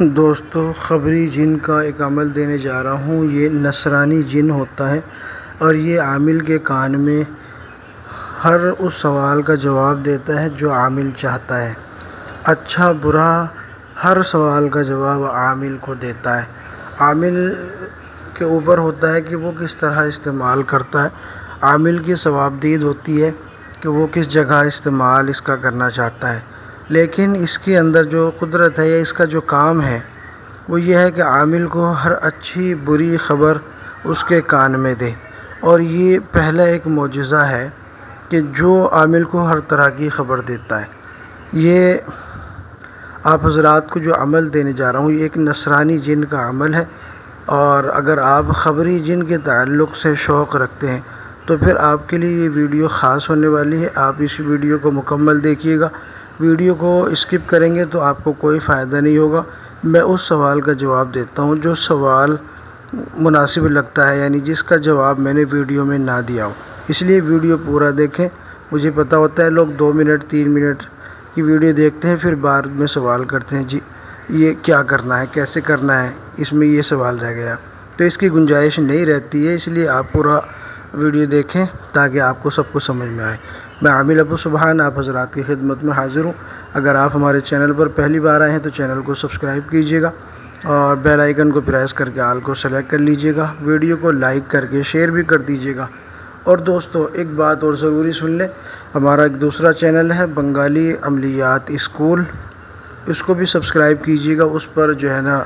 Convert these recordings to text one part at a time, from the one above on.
دوستو خبری جن کا ایک عمل دینے جا رہا ہوں۔ یہ نصرانی جن ہوتا ہے اور یہ عامل کے کان میں ہر اس سوال کا جواب دیتا ہے جو عامل چاہتا ہے۔ اچھا برا ہر سوال کا جواب عامل کو دیتا ہے۔ عامل کے اوپر ہوتا ہے کہ وہ کس طرح استعمال کرتا ہے۔ عامل کی ثوابدید ہوتی ہے کہ وہ کس جگہ استعمال اس کا کرنا چاہتا ہے، لیکن اس کے اندر جو قدرت ہے یا اس کا جو کام ہے وہ یہ ہے کہ عامل کو ہر اچھی بری خبر اس کے کان میں دے، اور یہ پہلا ایک معجزہ ہے کہ جو عامل کو ہر طرح کی خبر دیتا ہے۔ یہ آپ حضرات کو جو عمل دینے جا رہا ہوں یہ ایک نصرانی جن کا عمل ہے، اور اگر آپ خبری جن کے تعلق سے شوق رکھتے ہیں تو پھر آپ کے لیے یہ ویڈیو خاص ہونے والی ہے۔ آپ اس ویڈیو کو مکمل دیکھیے گا۔ ویڈیو کو اسکپ کریں گے تو آپ کو کوئی فائدہ نہیں ہوگا۔ میں اس سوال کا جواب دیتا ہوں جو سوال مناسب لگتا ہے، یعنی جس کا جواب میں نے ویڈیو میں نہ دیا ہو۔ اس لیے ویڈیو پورا دیکھیں۔ مجھے پتہ ہوتا ہے لوگ 2 منٹ 3 منٹ کی ویڈیو دیکھتے ہیں، پھر بعد میں سوال کرتے ہیں جی یہ کیا کرنا ہے، کیسے کرنا ہے، اس میں یہ سوال رہ گیا، تو اس کی گنجائش نہیں رہتی ہے۔ اس لیے آپ پورا ویڈیو دیکھیں تاکہ آپ کو سب کچھ سمجھ میں آئے۔ میں عامل ابو سبحان آپ حضرات کی خدمت میں حاضر ہوں۔ اگر آپ ہمارے چینل پر پہلی بار آئے ہیں تو چینل کو سبسکرائب کیجئے گا اور بیل آئیکن کو پریس کر کے آل کو سلیکٹ کر لیجئے گا۔ ویڈیو کو لائک کر کے شیئر بھی کر دیجئے گا۔ اور دوستو ایک بات اور ضروری سن لیں، ہمارا ایک دوسرا چینل ہے بنگالی عملیات اسکول، اس کو بھی سبسکرائب کیجئے گا۔ اس پر جو ہے نا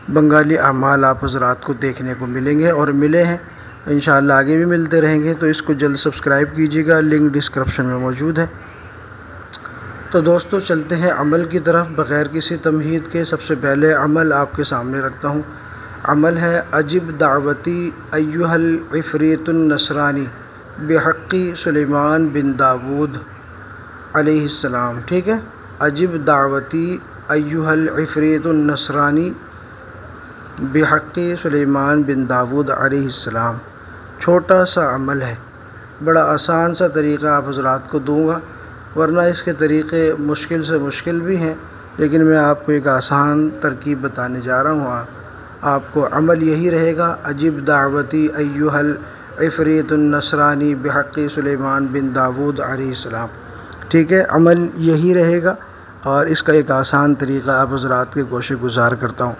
بنگالی اعمال آپ حضرات کو دیکھنے کو ملیں گے اور ملے ہیں، انشاءاللہ آگے بھی ملتے رہیں گے، تو اس کو جلد سبسکرائب کیجئے گا، لنک ڈسکرپشن میں موجود ہے۔ تو دوستو چلتے ہیں عمل کی طرف بغیر کسی تمہید کے۔ سب سے پہلے عمل آپ کے سامنے رکھتا ہوں۔ عمل ہے اجب دعوتی ایھا العفریت النصرانی بحق سلیمان بن داود علیہ السلام۔ ٹھیک ہے، اجب دعوتی ایھا العفریت النصرانی بحق سلیمان بن داود علیہ السلام۔ چھوٹا سا عمل ہے، بڑا آسان سا طریقہ آپ حضرات کو دوں گا، ورنہ اس کے طریقے مشکل سے مشکل بھی ہیں، لیکن میں آپ کو ایک آسان ترکیب بتانے جا رہا ہوں۔ آپ کو عمل یہی رہے گا، اجب دعوتی ایھا العفریت النصرانی بحق سلیمان بن داود علیہ السلام۔ ٹھیک ہے، عمل یہی رہے گا، اور اس کا ایک آسان طریقہ آپ حضرات کے گوشے گزار کرتا ہوں۔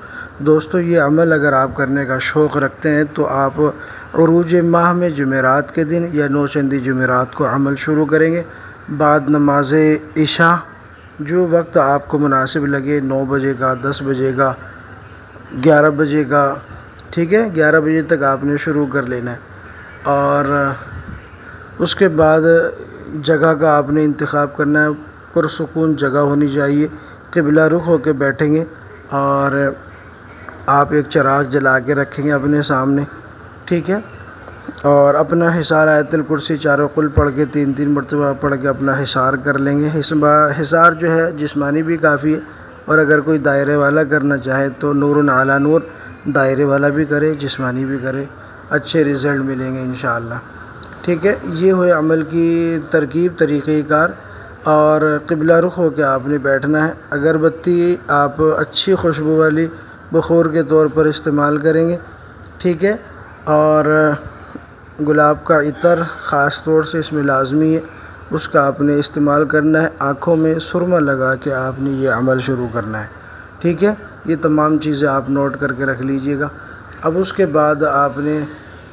دوستو یہ عمل اگر آپ کرنے کا شوق رکھتے ہیں تو آپ عروج ماہ میں جمعرات کے دن یا نوچندی جمعرات کو عمل شروع کریں گے، بعد نماز عشاء، جو وقت آپ کو مناسب لگے، 9 بجے کا، 10 بجے کا، 11 بجے کا، ٹھیک ہے، 11 بجے تک آپ نے شروع کر لینا ہے۔ اور اس کے بعد جگہ کا آپ نے انتخاب کرنا ہے، پرسکون جگہ ہونی چاہیے، قبلہ رخ ہو کے بیٹھیں گے، اور آپ ایک چراغ جلا کے رکھیں گے اپنے سامنے، ٹھیک ہے، اور اپنا حصار آیت الکرسی چاروں قل پڑھ کے 3 مرتبہ پڑھ کے اپنا حصار کر لیں گے۔ حصار جو ہے جسمانی بھی کافی ہے، اور اگر کوئی دائرے والا کرنا چاہے تو نور علی نور، دائرے والا بھی کرے جسمانی بھی کرے، اچھے رزلٹ ملیں گے انشاءاللہ۔ ٹھیک ہے، یہ ہوئے عمل کی ترکیب، طریقہ کار، اور قبلہ رخ ہو کے آپ نے بیٹھنا ہے۔ اگربتی آپ اچھی خوشبو والی بخور کے طور پر استعمال کریں گے، ٹھیک ہے، اور گلاب کا عطر خاص طور سے اس میں لازمی ہے، اس کا آپ نے استعمال کرنا ہے۔ آنکھوں میں سرما لگا کے آپ نے یہ عمل شروع کرنا ہے، ٹھیک ہے، یہ تمام چیزیں آپ نوٹ کر کے رکھ لیجئے گا۔ اب اس کے بعد آپ نے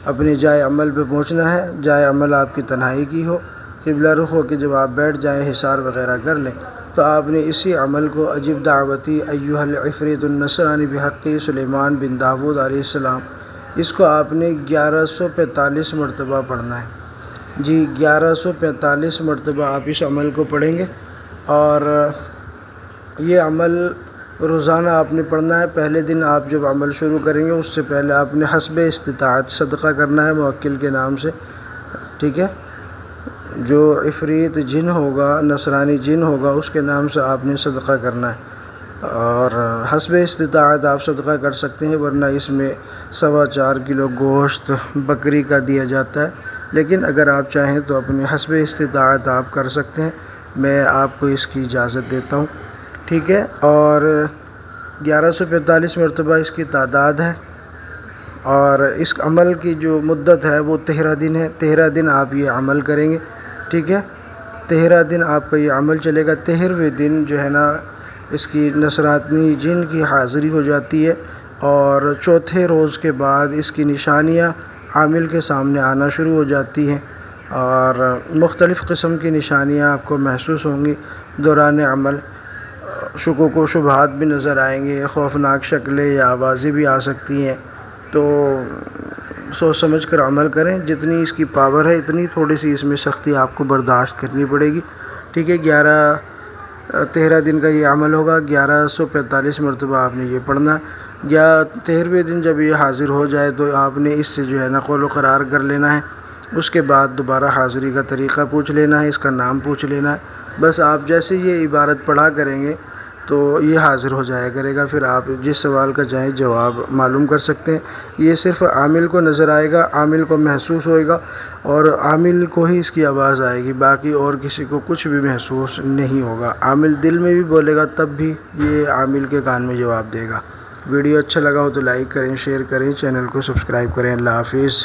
اپنے جائے عمل پہ پہنچنا ہے۔ جائے عمل آپ کی تنہائی کی ہو، قبلہ رخ ہو کے جب آپ بیٹھ جائیں، حصار وغیرہ کر لیں، تو آپ نے اسی عمل کو اجب دعوتی ایھا العفریت النصرانی بحق سلیمان بن داود علیہ السلام، اس کو آپ نے 1145 مرتبہ پڑھنا ہے۔ جی 1145 مرتبہ آپ اس عمل کو پڑھیں گے، اور یہ عمل روزانہ آپ نے پڑھنا ہے۔ پہلے دن آپ جب عمل شروع کریں گے اس سے پہلے آپ نے حسب استطاعت صدقہ کرنا ہے موکل کے نام سے، ٹھیک ہے، جو عفریت جن ہوگا، نصرانی جن ہوگا، اس کے نام سے آپ نے صدقہ کرنا ہے، اور حسب استطاعت آپ صدقہ کر سکتے ہیں، ورنہ اس میں 4.25 کلو گوشت بکری کا دیا جاتا ہے، لیکن اگر آپ چاہیں تو اپنے حسب استطاعت آپ کر سکتے ہیں، میں آپ کو اس کی اجازت دیتا ہوں، ٹھیک ہے۔ اور 1145 مرتبہ اس کی تعداد ہے، اور اس عمل کی جو مدت ہے وہ 13 دن ہے۔ 13 دن آپ یہ عمل کریں گے، ٹھیک ہے۔ 13 دن آپ کا یہ عمل چلے گا۔ 13ویں دن جو ہے نا اس کی نصرانی جن کی حاضری ہو جاتی ہے، اور چوتھے روز کے بعد اس کی نشانیاں عامل کے سامنے آنا شروع ہو جاتی ہیں، اور مختلف قسم کی نشانیاں آپ کو محسوس ہوں گی دوران عمل۔ شکوک و شبہات بھی نظر آئیں گے، خوفناک شکلیں یا آوازیں بھی آ سکتی ہیں، تو سوچ سمجھ کر عمل کریں۔ جتنی اس کی پاور ہے اتنی تھوڑی سی اس میں سختی آپ کو برداشت کرنی پڑے گی، ٹھیک ہے۔ 13 دن کا یہ عمل ہوگا، 1145 مرتبہ آپ نے یہ پڑھنا ہے۔ یا 13ویں دن جب یہ حاضر ہو جائے تو آپ نے اس سے جو ہے نا قول و قرار کر لینا ہے۔ اس کے بعد دوبارہ حاضری کا طریقہ پوچھ لینا ہے، اس کا نام پوچھ لینا ہے۔ بس آپ جیسے یہ عبارت پڑھا کریں گے تو یہ حاضر ہو جایا کرے گا، پھر آپ جس سوال کا چاہیں جواب معلوم کر سکتے ہیں۔ یہ صرف عامل کو نظر آئے گا، عامل کو محسوس ہوئے گا، اور عامل کو ہی اس کی آواز آئے گی، باقی اور کسی کو کچھ بھی محسوس نہیں ہوگا۔ عامل دل میں بھی بولے گا تب بھی یہ عامل کے کان میں جواب دے گا۔ ویڈیو اچھا لگا ہو تو لائک کریں، شیئر کریں، چینل کو سبسکرائب کریں۔ اللہ حافظ۔